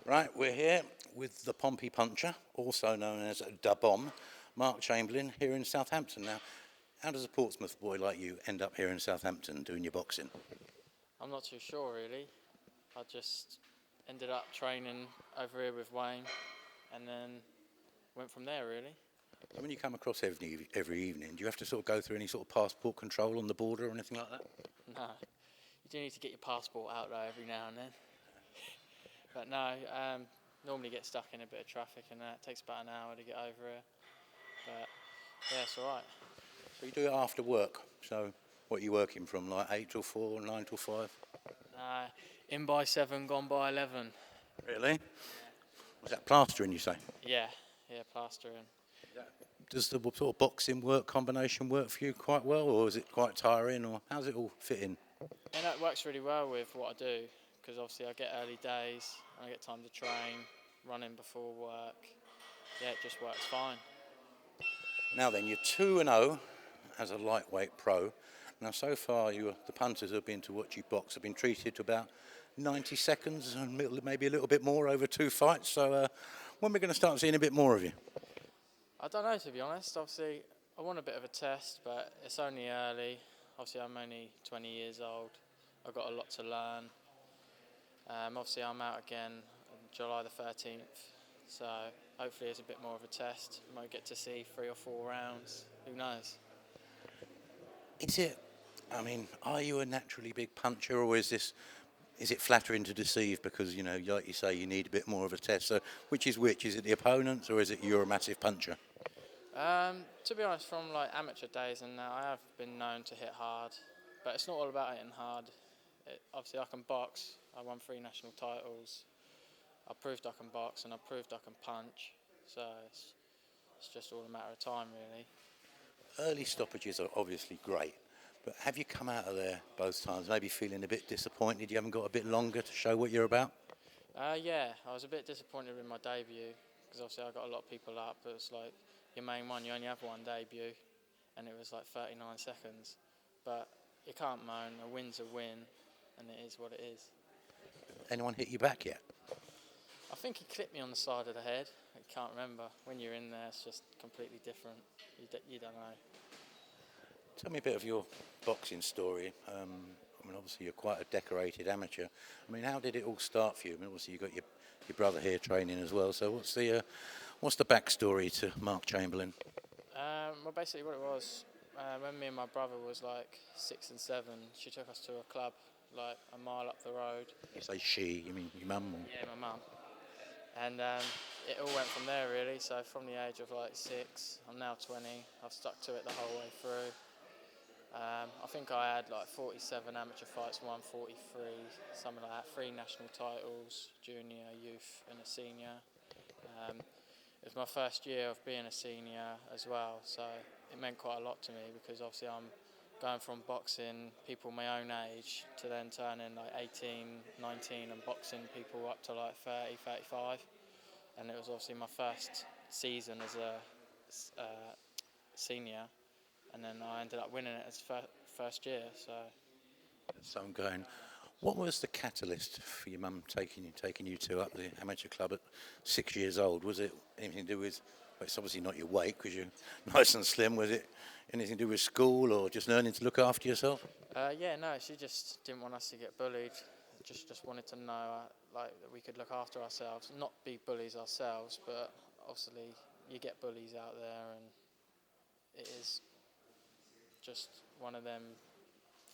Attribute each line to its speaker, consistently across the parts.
Speaker 1: Right, we're here with the Pompey Puncher, also known as Da Bomb, Mark Chamberlain, here in Southampton. Now, how does a Portsmouth boy like you end up here in Southampton doing your boxing?
Speaker 2: I'm not too sure really. I just ended up training over here with Wayne and then went from there really.
Speaker 1: So when you come across every evening, do you have to sort of go through any sort of passport control on the border or anything like that?
Speaker 2: No, you do need to get your passport out though every now and then. But no, normally get stuck in a bit of traffic and that. It takes about an hour to get over here. But yeah, it's alright.
Speaker 1: So you do it after work, so what are you working from, like 8 till 4, 9 till 5?
Speaker 2: In by 7, gone by 11.
Speaker 1: Really? Was that plastering, you say?
Speaker 2: Yeah, plastering.
Speaker 1: Does the sort of boxing work combination work for you quite well, or is it quite tiring, or how's it all fit in?
Speaker 2: Yeah, no, it works really well with what I do, because obviously I get early days, I get time to train, running before work. Yeah, it just works fine.
Speaker 1: Now then, you're 2-0 as a lightweight pro. Now, so far, the punters who have been to watch you box have been treated to about 90 seconds and maybe a little bit more over 2 fights. So when are we going to start seeing a bit more of you?
Speaker 2: I don't know, to be honest. Obviously, I want a bit of a test, but it's only early. Obviously, I'm only 20 years old. I've got a lot to learn. Obviously, I'm out again on July the 13th. So hopefully it's a bit more of a test. Might get to see 3 or 4 rounds. Who knows?
Speaker 1: Are you a naturally big puncher, or is it flattering to deceive because, like you say, you need a bit more of a test? So which is which? Is it the opponents, or is it you're a massive puncher?
Speaker 2: To be honest, from like amateur days and now, I have been known to hit hard, but it's not all about hitting hard. Obviously, I can box. I won 3 national titles. I proved I can box and I proved I can punch. So it's just all a matter of time, really.
Speaker 1: Early stoppages are obviously great, but have you come out of there both times maybe feeling a bit disappointed you haven't got a bit longer to show what you're about?
Speaker 2: Yeah, I was a bit disappointed with my debut because obviously I got a lot of people up. But it's like your main one, you only have one debut, and it was like 39 seconds. But you can't moan. A win's a win, and it is what it is.
Speaker 1: Anyone hit you back yet?
Speaker 2: I think he clipped me on the side of the head. I can't remember. When you're in there, it's just completely different. You don't know.
Speaker 1: Tell me a bit of your boxing story. Obviously you're quite a decorated amateur. How did it all start for you? Obviously you've got your brother here training as well. So what's the backstory to Mark Chamberlain?
Speaker 2: Well, basically what it was, when me and my brother was like 6 and 7, she took us to a club like a mile up the road.
Speaker 1: You say she, you mean your mum? Or?
Speaker 2: Yeah, my mum. And it all went from there really. So from the age of like 6, I'm now 20. I've stuck to it the whole way through. I think I had like 47 amateur fights, won 43, something like that. 3 national titles, junior, youth, and a senior. It was my first year of being a senior as well, so it meant quite a lot to me because obviously I'm going from boxing people my own age to then turning like 18, 19 and boxing people up to like 30, 35. And it was obviously my first season as a senior, and then I ended up winning it as first year.
Speaker 1: So I'm going. What was the catalyst for your mum taking you to up the amateur club at 6 years old? Was it anything to do with? Well, it's obviously not your weight because you're nice and slim. Was it anything to do with school or just learning to look after yourself?
Speaker 2: No, she just didn't want us to get bullied. Just wanted to know like that we could look after ourselves, not be bullies ourselves, but obviously you get bullies out there, and it is just one of them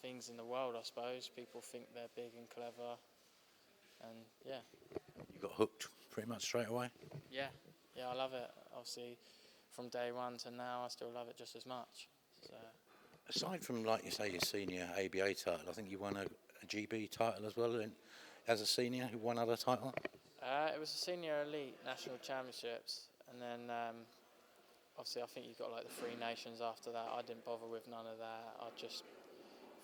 Speaker 2: things in the world, I suppose. People think they're big and clever, and yeah.
Speaker 1: You got hooked pretty much straight away?
Speaker 2: Yeah, I love it. Obviously, from day one to now, I still love it just as much. So.
Speaker 1: Aside from, like you say, your senior ABA title, I think you won a GB title as well as a senior. You won other title?
Speaker 2: It was a senior elite national championships, and then obviously I think you got like the 3 nations after that. I didn't bother with none of that. I just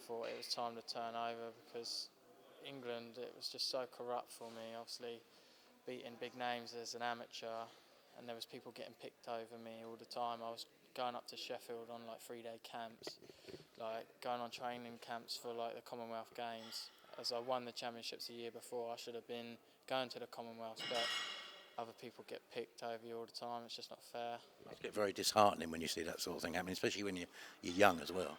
Speaker 2: thought it was time to turn over because England, it was just so corrupt for me. Obviously beating big names as an amateur, and there was people getting picked over me all the time. I was going up to Sheffield on like 3-day camps, like going on training camps for like the Commonwealth Games. As I won the championships the year before, I should have been going to the Commonwealths, but other people get picked over you all the time. It's just not fair.
Speaker 1: It's get very disheartening when you see that sort of thing happening, especially when you're young as well.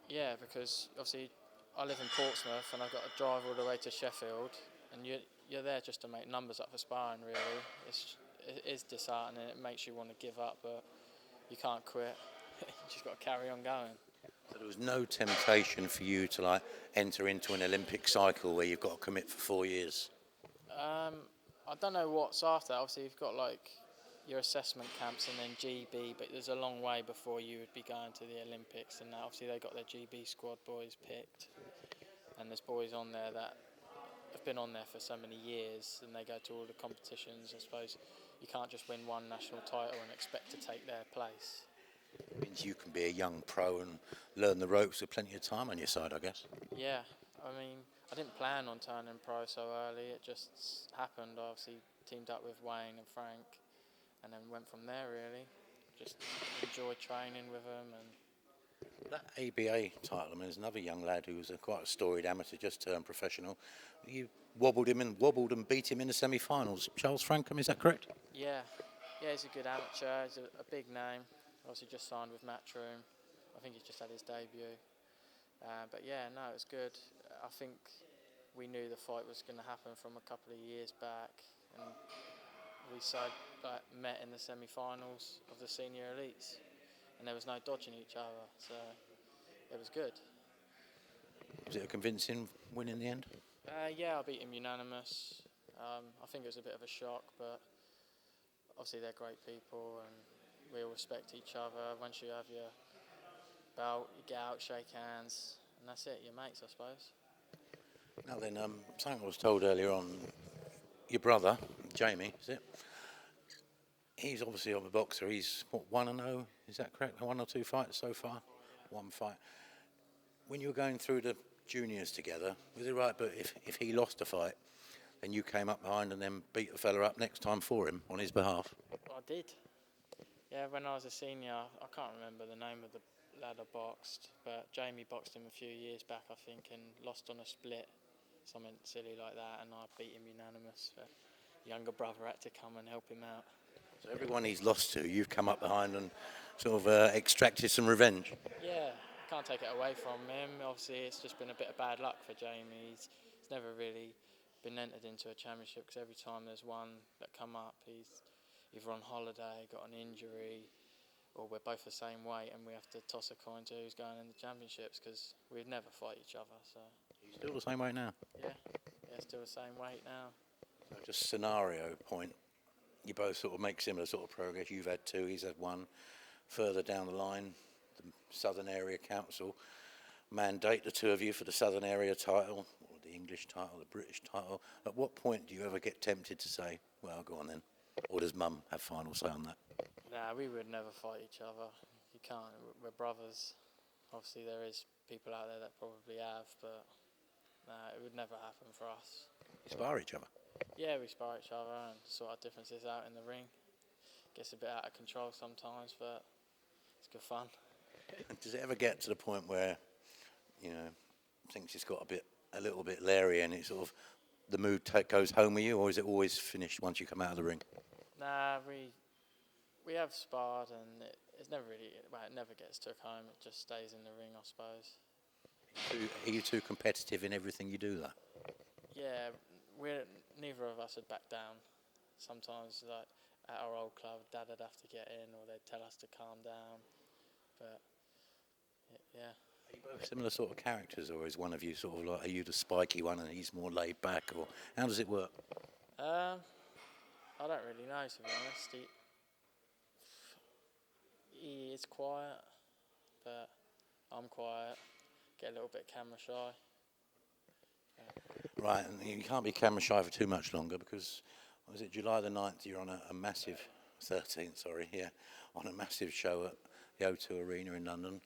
Speaker 2: Yeah, because obviously I live in Portsmouth and I've got to drive all the way to Sheffield, and you're there just to make numbers up for sparring. Really, it is disheartening. It makes you want to give up, but you can't quit. You just got to carry on going.
Speaker 1: So there was no temptation for you to like enter into an Olympic cycle where you've got to commit for 4 years.
Speaker 2: I don't know what's after. Obviously, you've got like your assessment camps and then GB, but there's a long way before you would be going to the Olympics. And obviously, they got their GB squad boys picked, and there's boys on there that have been on there for so many years, and they go to all the competitions. I suppose you can't just win one national title and expect to take their place.
Speaker 1: It means you can be a young pro and learn the ropes with plenty of time on your side, I guess.
Speaker 2: Yeah, I mean, I didn't plan on turning pro so early. It just happened. I obviously teamed up with Wayne and Frank, and then went from there. Really, just enjoyed training with them. And
Speaker 1: That ABA title, I mean, there's another young lad who was quite a storied amateur, just turned professional. You wobbled and beat him in the semi-finals. Charles Frankham, is that correct?
Speaker 2: yeah, he's a good amateur. He's a big name. Obviously, just signed with Matchroom. I think he's just had his debut. But yeah, no, it was good. I think we knew the fight was going to happen from a couple of years back, and we met in the semi-finals of the senior elites, and there was no dodging each other, so it was good.
Speaker 1: Was it a convincing win in the end?
Speaker 2: Yeah, I beat him unanimous. I think it was a bit of a shock, but obviously they're great people, and we all respect each other. Once you have your belt, you get out, shake hands, and that's it. You're mates, I suppose.
Speaker 1: Now then, something I was told earlier on, your brother, Jamie, is it? He's obviously a boxer. He's, 1-0? Is that correct? 1 or 2 fights so far? 1 fight. When you were going through the juniors together, was it right, but if he lost a fight, then you came up behind and then beat the fella up next time for him on his behalf?
Speaker 2: I did. Yeah, when I was a senior, I can't remember the name of the lad I boxed, but Jamie boxed him a few years back, I think, and lost on a split, something silly like that, and I beat him unanimous. But younger brother had to come and help him out.
Speaker 1: So everyone he's lost to, you've come up behind and sort of extracted some revenge.
Speaker 2: Yeah, can't take it away from him. Obviously, it's just been a bit of bad luck for Jamie. He's never really been entered into a championship, because every time there's one that come up, he's either on holiday, got an injury, or we're both the same weight and we have to toss a coin to who's going in the championships, because we'd never fight each other. So
Speaker 1: He's still the same weight now?
Speaker 2: yeah, still the same weight now.
Speaker 1: So just scenario point, you both sort of make similar sort of progress. You've had 2, he's had 1. Further down the line, the Southern Area Council mandate the 2 of you for the Southern Area title, or the English title, the British title. At what point do you ever get tempted to say, well, go on then? Or does Mum have final say on that?
Speaker 2: Nah, we would never fight each other. You can't. We're brothers. Obviously, there is people out there that probably have, but nah, it would never happen for us.
Speaker 1: You spar each other?
Speaker 2: Yeah, we spar each other and sort our differences out in the ring. Gets a bit out of control sometimes, but it's good fun.
Speaker 1: Does it ever get to the point where, you know, thinks it's got a little bit leery and it sort of, the mood goes home with you, or is it always finished once you come out of the ring?
Speaker 2: Nah, we have sparred, and it's never really, well, it never gets took home. It just stays in the ring, I suppose.
Speaker 1: Are you too competitive in everything you do, though?
Speaker 2: Yeah, neither of us would back down. Sometimes, like at our old club, Dad would have to get in, or they'd tell us to calm down. But yeah.
Speaker 1: Are you both similar sort of characters, or is one of you sort of like, are you the spiky one and he's more laid back, or how does it work?
Speaker 2: I don't really know, to be honest. He is quiet, but I'm quiet. Get a little bit camera shy.
Speaker 1: Right, and you can't be camera shy for too much longer, because, was it July the 9th, you're on a massive, 13th, sorry, yeah, on a massive show at the O2 Arena in London.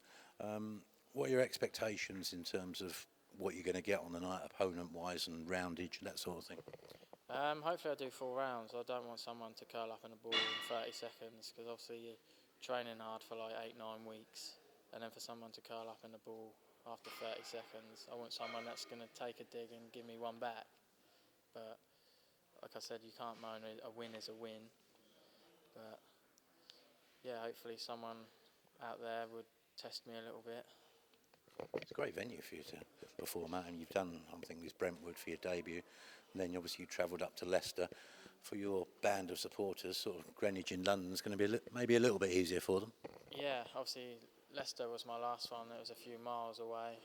Speaker 1: What are your expectations in terms of what you're going to get on the night, opponent-wise and roundage and that sort of thing?
Speaker 2: Hopefully I do 4 rounds. I don't want someone to curl up in a ball in 30 seconds, because obviously you're training hard for like 8-9 weeks, and then for someone to curl up in a ball after 30 seconds, I want someone that's going to take a dig and give me one back. But like I said, you can't moan. A win is a win. But yeah, hopefully someone out there would test me a little bit.
Speaker 1: It's a great venue for you to perform at, and you've done, I think, this Brentwood for your debut, and then obviously you travelled up to Leicester for your band of supporters. Sort of Greenwich in London is going to be maybe a little bit easier for them.
Speaker 2: Yeah, obviously Leicester was my last one. It was a few miles away.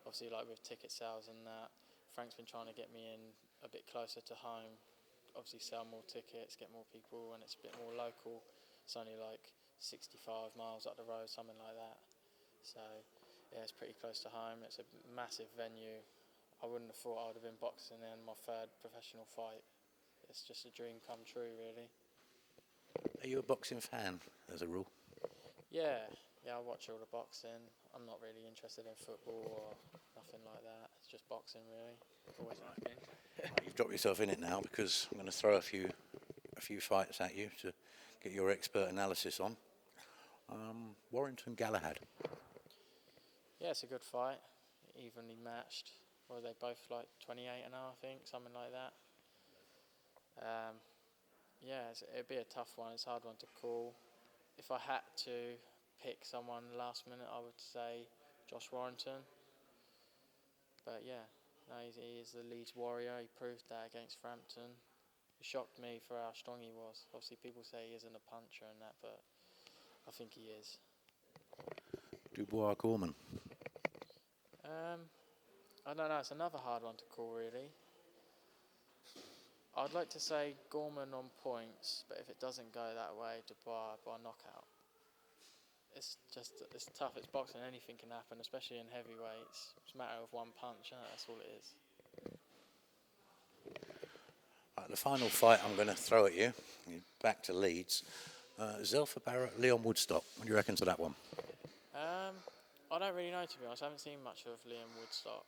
Speaker 2: Obviously, like with ticket sales and that, Frank's been trying to get me in a bit closer to home. Obviously, sell more tickets, get more people, and it's a bit more local. It's only like 65 miles up the road, something like that. So yeah, it's pretty close to home. It's a massive venue. I wouldn't have thought I would have been boxing in my third professional fight. It's just a dream come true, really.
Speaker 1: Are you a boxing fan, as a rule?
Speaker 2: Yeah, I watch all the boxing. I'm not really interested in football or nothing like that. It's just boxing, really. Always has been.
Speaker 1: You've dropped yourself in it now, because I'm going to throw a few fights at you to get your expert analysis on. Warrington Galahad.
Speaker 2: Yeah, it's a good fight. Evenly matched. Well, they both like 28 and I think, something like that. Yeah, it'd be a tough one. It's a hard one to call. If I had to pick someone last minute, I would say Josh Warrington. But yeah, no, he is the Leeds Warrior. He proved that against Frampton. It shocked me for how strong he was. Obviously, people say he isn't a puncher and that, but I think he is.
Speaker 1: Dubois Gorman.
Speaker 2: I don't know. It's another hard one to call, really. I'd like to say Gorman on points, but if it doesn't go that way, Dubois by knockout. It's tough. It's boxing. Anything can happen, especially in heavyweights. It's a matter of one punch. That's all it is.
Speaker 1: Right, the final fight I'm going to throw at you, back to Leeds. Zelfa Barrett, Leon Woodstock. What do you reckon to that one?
Speaker 2: I don't really know, to be honest. I haven't seen much of Liam Woodstock.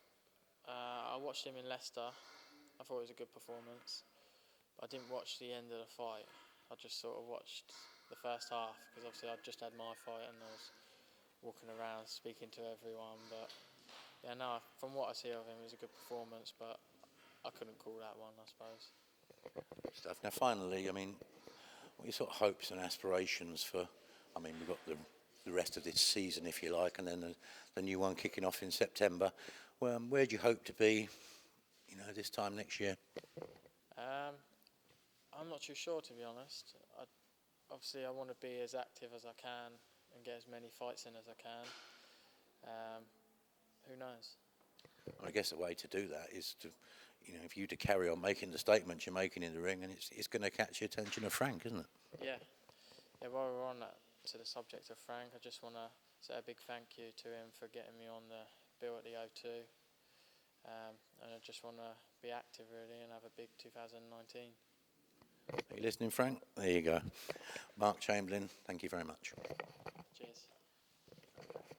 Speaker 2: I watched him in Leicester. I thought it was a good performance. But I didn't watch the end of the fight. I just sort of watched the first half, because obviously I'd just had my fight and I was walking around speaking to everyone. But yeah, no, from what I see of him, it was a good performance, but I couldn't call that one, I suppose.
Speaker 1: Stuff. Now, finally, I mean, what are your sort of hopes and aspirations for? I mean, we've got the rest of this season, if you like, and then the new one kicking off in September. Well, where do you hope to be, this time next year?
Speaker 2: I'm not too sure, to be honest. Obviously, I want to be as active as I can and get as many fights in as I can. Who knows?
Speaker 1: I guess the way to do that is to, if you to carry on making the statements you're making in the ring, and it's going to catch the attention of Frank, isn't it? Yeah.
Speaker 2: While we're on that, to the subject of Frank, I just want to say a big thank you to him for getting me on the bill at the O2. And I just want to be active, really, and have a big 2019.
Speaker 1: Are you listening, Frank? There you go. Mark Chamberlain, thank you very much.